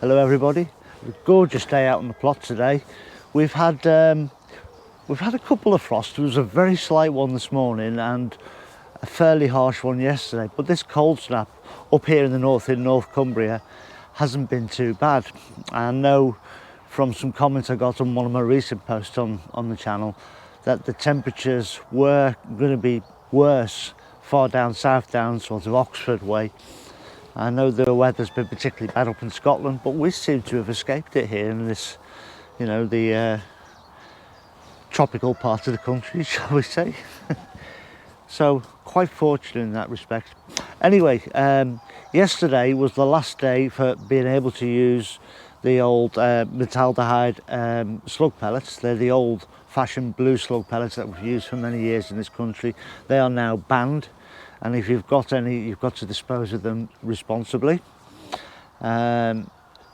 Hello everybody. A gorgeous day out on the plot today. We've had a couple of frosts. There was a very slight one this morning and a fairly harsh one yesterday, but this cold snap up here in the north, in North Cumbria, hasn't been too bad. I know from some comments I got on one of my recent posts on the channel that the temperatures were going to be worse far down south, down sort of Oxford way. I know the weather's been particularly bad up in Scotland, but we seem to have escaped it here in this, you know, the tropical part of the country, shall we say. So quite fortunate in that respect. Anyway, yesterday was the last day for being able to use the old metaldehyde slug pellets. They're the old fashioned blue slug pellets that we've used for many years in this country. They are now banned, and if you've got any, you've got to dispose of them responsibly. The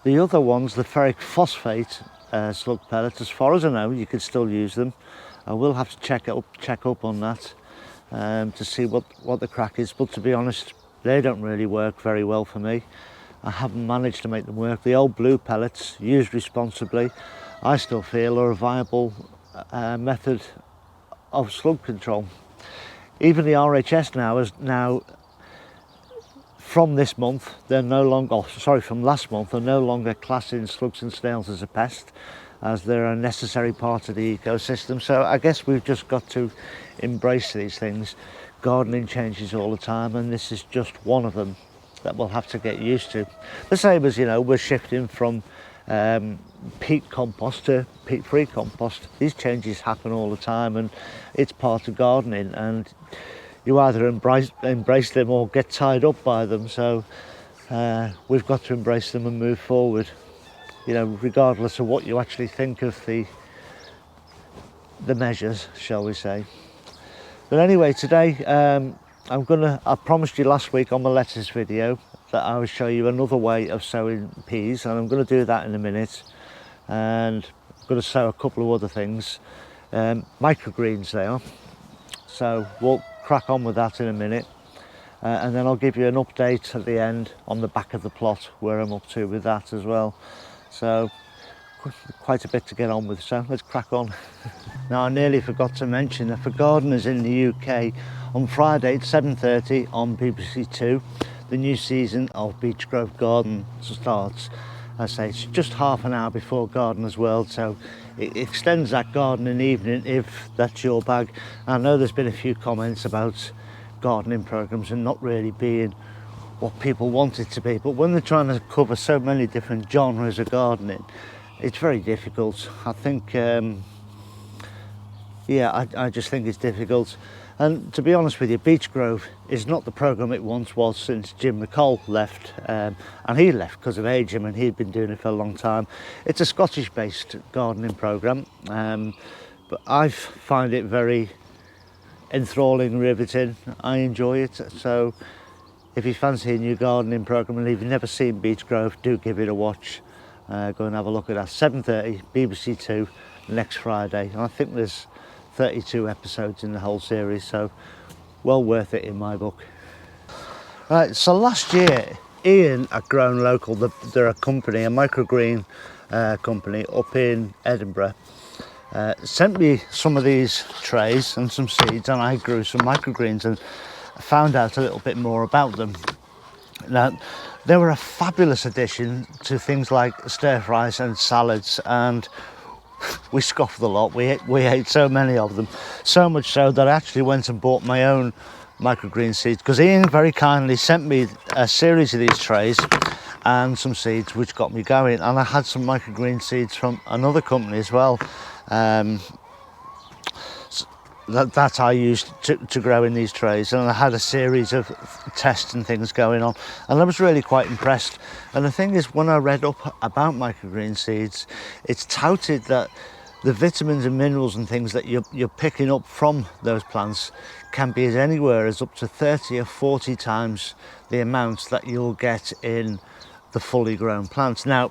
other ones, the ferric phosphate slug pellets, as far as I know, you can still use them. I will have to check up on that to see what the crack is, but to be honest, they don't really work very well for me. I haven't managed to make them work. The old blue pellets, used responsibly, I still feel are a viable method of slug control. Even the RHS now from this month, they're no longer, from last month, they're no longer classing slugs and snails as a pest, as they're a necessary part of the ecosystem. So I guess we've just got to embrace these things. Gardening changes all the time, and this is just one of them that we'll have to get used to. The same as, you know, we're shifting from peat compost to peat-free compost. These changes happen all the time, and it's part of gardening, and you either embrace them or get tied up by them. So we've got to embrace them and move forward, you know, regardless of what you actually think of the measures, shall we say. But anyway, today I promised you last week on my lettuce video that I would show you another way of sowing peas, and I'm going to do that in a minute. And I'm going to sow a couple of other things, microgreens they are. So we'll crack on with that in a minute, and then I'll give you an update at the end on the back of the plot where I'm up to with that as well. So quite a bit to get on with, so let's crack on. Now, I nearly forgot to mention that for gardeners in the UK, on Friday at 7:30 on BBC Two, the new season of Beechgrove Garden starts. I say it's just half an hour before Gardener's World, so it extends that gardening evening if that's your bag. I know there's been a few comments about gardening programmes and not really being what people want it to be, but when they're trying to cover so many different genres of gardening, it's very difficult. I think, I just think it's difficult. And to be honest with you, Beechgrove is not the programme it once was since Jim McColl left, and he left because of age. I mean, he'd been doing it for a long time. It's a Scottish-based gardening programme, but I find it very enthralling, riveting. I enjoy it. So if you fancy a new gardening programme and if you've never seen Beechgrove, do give it a watch. Go and have a look at that. 7:30 BBC Two next Friday, and I think there's 32 episodes in the whole series, so well worth it in my book. Right, so last year Ian at Grown Local, they're a company, a Microgreen company up in Edinburgh, sent me some of these trays and some seeds, and I grew some microgreens and found out a little bit more about them. Now, they were a fabulous addition to things like stir fries and salads, and we scoffed a lot. We ate so many of them, so much so that I actually went and bought my own microgreen seeds, because Ian very kindly sent me a series of these trays and some seeds, which got me going. And I had some microgreen seeds from another company as well, that I used to grow in these trays, and I had a series of tests and things going on, and I was really quite impressed. And the thing is, when I read up about microgreen seeds, it's touted that the vitamins and minerals and things that you're picking up from those plants can be anywhere as up to 30 or 40 times the amounts that you'll get in the fully grown plants. Now,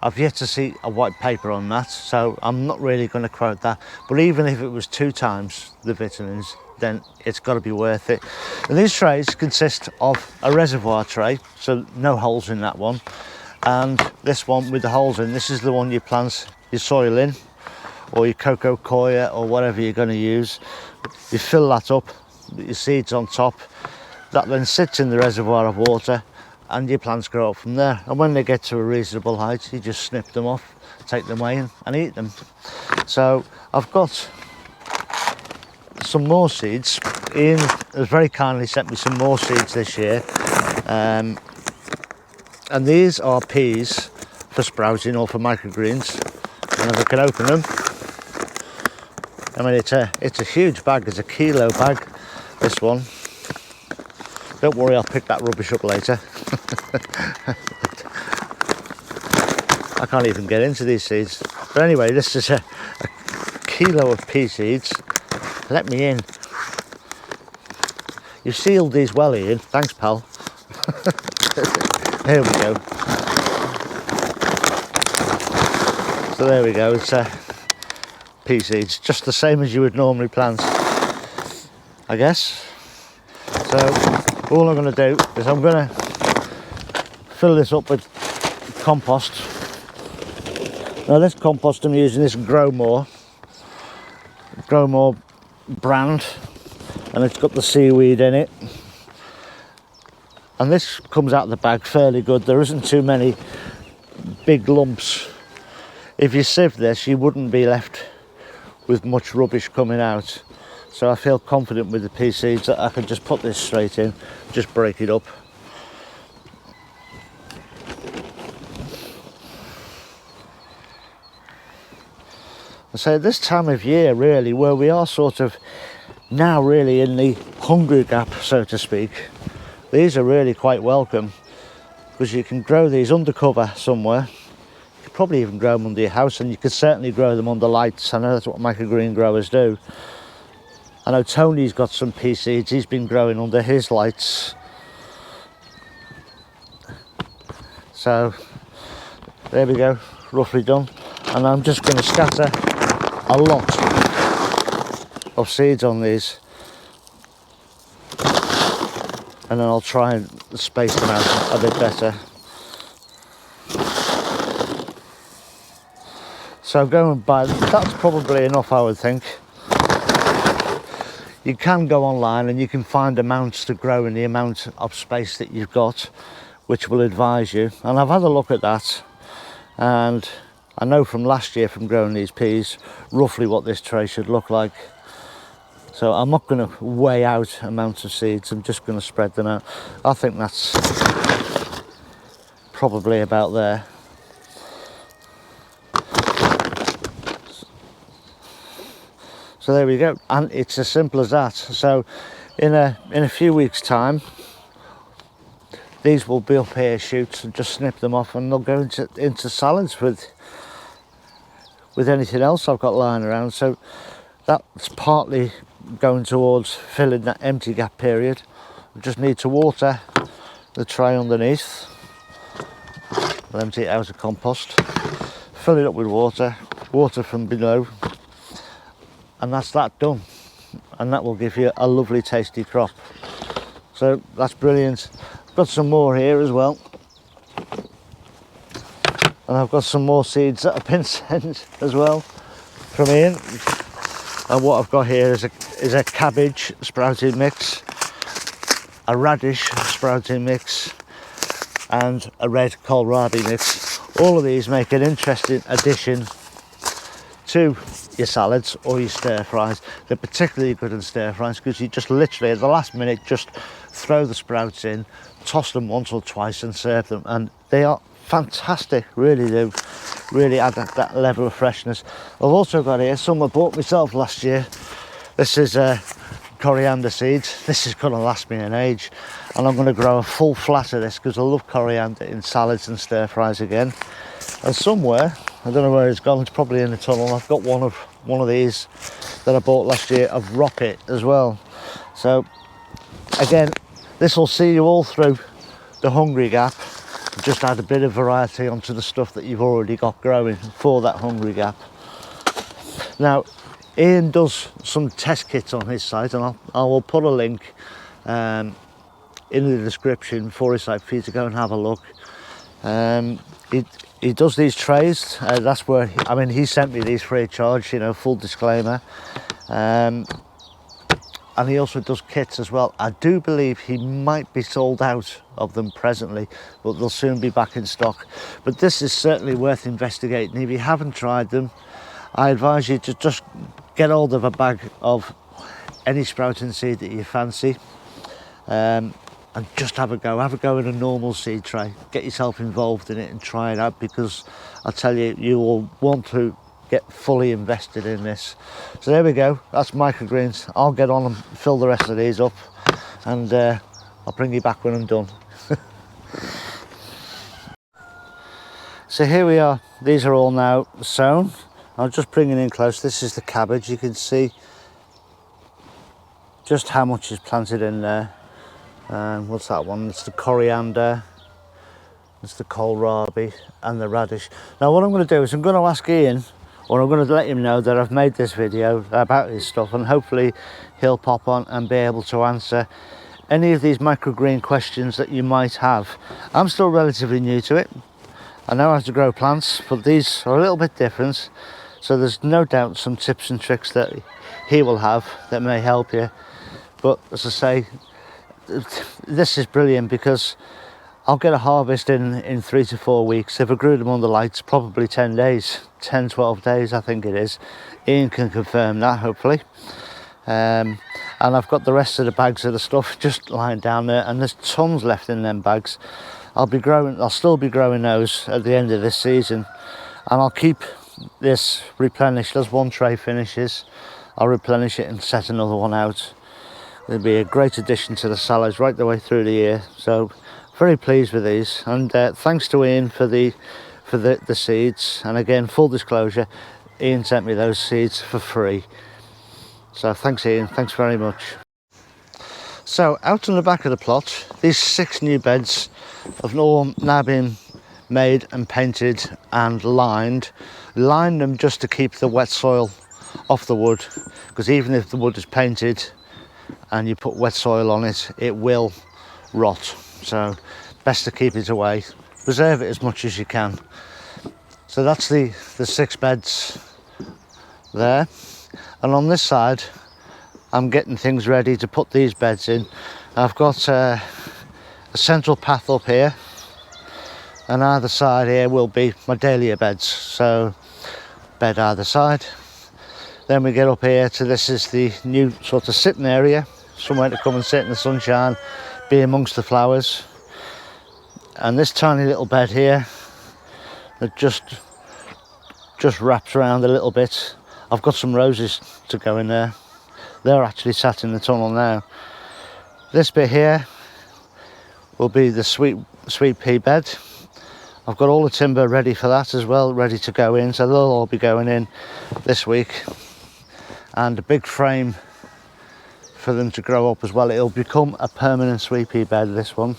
I've yet to see a white paper on that, so I'm not really going to quote that, but even if it was 2 times the vitamins, then it's got to be worth it. And these trays consist of a reservoir tray, so no holes in that one, and this one with the holes in, this is the one you plant your soil in, or your cocoa coir, or whatever you're going to use. You fill that up, your seeds on top, that then sits in the reservoir of water, and your plants grow up from there. And when they get to a reasonable height, you just snip them off, take them away and eat them. So I've got some more seeds. Ian has very kindly sent me some more seeds this year, and these are peas for sprouting or for microgreens. And if I can open them, I mean, it's a huge bag. It's a kilo bag, this one. Don't worry, I'll pick that rubbish up later. I can't even get into these seeds. But anyway, this is a kilo of pea seeds. Let me in. You sealed these well, Ian. Thanks, pal. There we go. So there we go. It's pea seeds, just the same as you would normally plant, I guess. So all I'm going to do is I'm going to fill this up with compost. Now this compost I'm using is Grow More brand, and it's got the seaweed in it, and this comes out of the bag fairly good. There isn't too many big lumps. If you sieve this, you wouldn't be left with much rubbish coming out. So I feel confident with the pea seeds that I can just put this straight in, just break it up. And so this time of year really, where we are sort of now really in the hungry gap, so to speak, these are really quite welcome, because you can grow these under cover somewhere. You could probably even grow them under your house, and you could certainly grow them under lights. I know that's what microgreen growers do. I know Tony's got some pea seeds he's been growing under his lights. So there we go, roughly done. And I'm just going to scatter a lot of seeds on these, and then I'll try and space them out a bit better. So going by, that's probably enough, I would think. You can go online and you can find amounts to grow in the amount of space that you've got, which will advise you. And I've had a look at that, and I know from last year from growing these peas roughly what this tray should look like. So I'm not going to weigh out amounts of seeds, I'm just going to spread them out. I think that's probably about there. So there we go, and it's as simple as that. So in a few weeks' time, these will be up here shoots, and just snip them off, and they'll go into salads with anything else I've got lying around. So that's partly going towards filling that empty gap period. I just need to water the tray underneath. I'll empty it out of compost, fill it up with water from below, and that's that done. And that will give you a lovely tasty crop. So that's brilliant. I've got some more here as well, and I've got some more seeds that have been sent as well from Ian. And what I've got here is a cabbage sprouting mix, a radish sprouting mix, and a red kohlrabi mix. All of these make an interesting addition to your salads or your stir fries. They're particularly good in stir fries because you just literally at the last minute just throw the sprouts in, toss them once or twice and serve them, and they are fantastic. Really do, really add that level of freshness. I've also got here some I bought myself last year. This is coriander seeds. This is going to last me an age, and I'm going to grow a full flat of this because I love coriander in salads and stir fries again. And somewhere, I don't know where it's gone, it's probably in the tunnel, I've got one of these that I bought last year of rocket as well. So again, this will see you all through the hungry gap. Just add a bit of variety onto the stuff that you've already got growing for that hungry gap. Now Ian does some test kits on his site, and I will put a link in the description for his site for you to go and have a look. He does these trays. That's where he sent me these free of charge, you know, full disclaimer. And he also does kits as well. I do believe he might be sold out of them presently, but they'll soon be back in stock. But this is certainly worth investigating. If you haven't tried them, I advise you to just get hold of a bag of any sprouting seed that you fancy, and just have a go in a normal seed tray. Get yourself involved in it and try it out, because I tell you, you will want to get fully invested in this. So there we go, that's microgreens. I'll get on and fill the rest of these up, and I'll bring you back when I'm done. So here we are, these are all now sown. I'll just bring it in close. This is the cabbage. You can see just how much is planted in there. What's that one? It's the coriander, it's the kohlrabi and the radish. Now what I'm going to do is I'm going to ask Ian, or I'm going to let him know that I've made this video about his stuff, and hopefully he'll pop on and be able to answer any of these microgreen questions that you might have. I'm still relatively new to it. I know how to grow plants, but these are a little bit different. So there's no doubt some tips and tricks that he will have that may help you. But as I say, this is brilliant, because I'll get a harvest in 3 to 4 weeks. If I grew them under lights, probably 10 days, 10, 12 days, I think it is. Ian can confirm that, hopefully. And I've got the rest of the bags of the stuff just lying down there, and there's tons left in them bags. I'll still be growing those at the end of this season, and I'll keep this replenished. As one tray finishes, I'll replenish it and set another one out. It'll be a great addition to the salads right the way through the year. So very pleased with these, and thanks to Ian for the seeds. And again, full disclosure, Ian sent me those seeds for free, so thanks Ian, thanks very much. So out on the back of the plot, these 6 new beds have all now been made and painted and lined them just to keep the wet soil off the wood, because even if the wood is painted and you put wet soil on it, it will rot. So best to keep it away, preserve it as much as you can. So that's the 6 beds there, and on this side I'm getting things ready to put these beds in. I've got a central path up here, and either side here will be my dahlia beds, so bed either side. Then we get up here to, this is the new sort of sitting area, somewhere to come and sit in the sunshine, be amongst the flowers. And this tiny little bed here that just wraps around a little bit. I've got some roses to go in there. They're actually sat in the tunnel now. This bit here will be the sweet pea bed. I've got all the timber ready for that as well, ready to go in, so they'll all be going in this week. And a big frame for them to grow up as well. It'll become a permanent sweet pea bed, this one.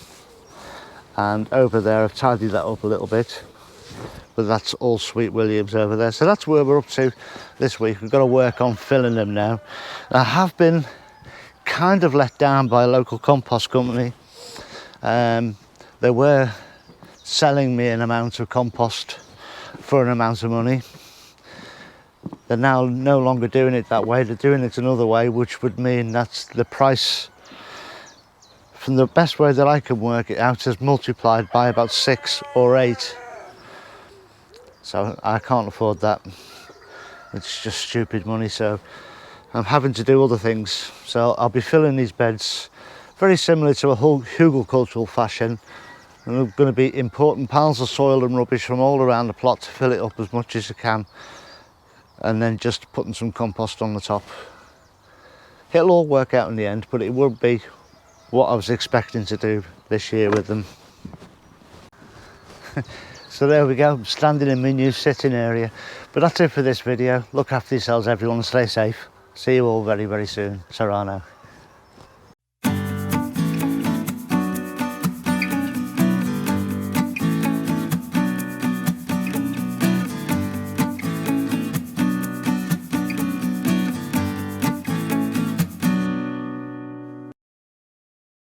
And over there, I've tidied that up a little bit, but that's all sweet williams over there. So that's where we're up to this week. We've got to work on filling them now. I have been kind of let down by a local compost company. They were selling me an amount of compost for an amount of money. They're now no longer doing it that way. They're doing it another way, which would mean that's the price, from the best way that I can work it out, is multiplied by about 6 or 8. So I can't afford that. It's just stupid money, so I'm having to do other things. So I'll be filling these beds very similar to a hugelcultural fashion. And I'm going to be importing piles of soil and rubbish from all around the plot to fill it up as much as I can, and then just putting some compost on the top. It'll all work out in the end, but it won't be what I was expecting to do this year with them. So there we go, I'm standing in my new sitting area. But that's it for this video. Look after yourselves everyone, stay safe. See you all very, very soon. Ta-ra now.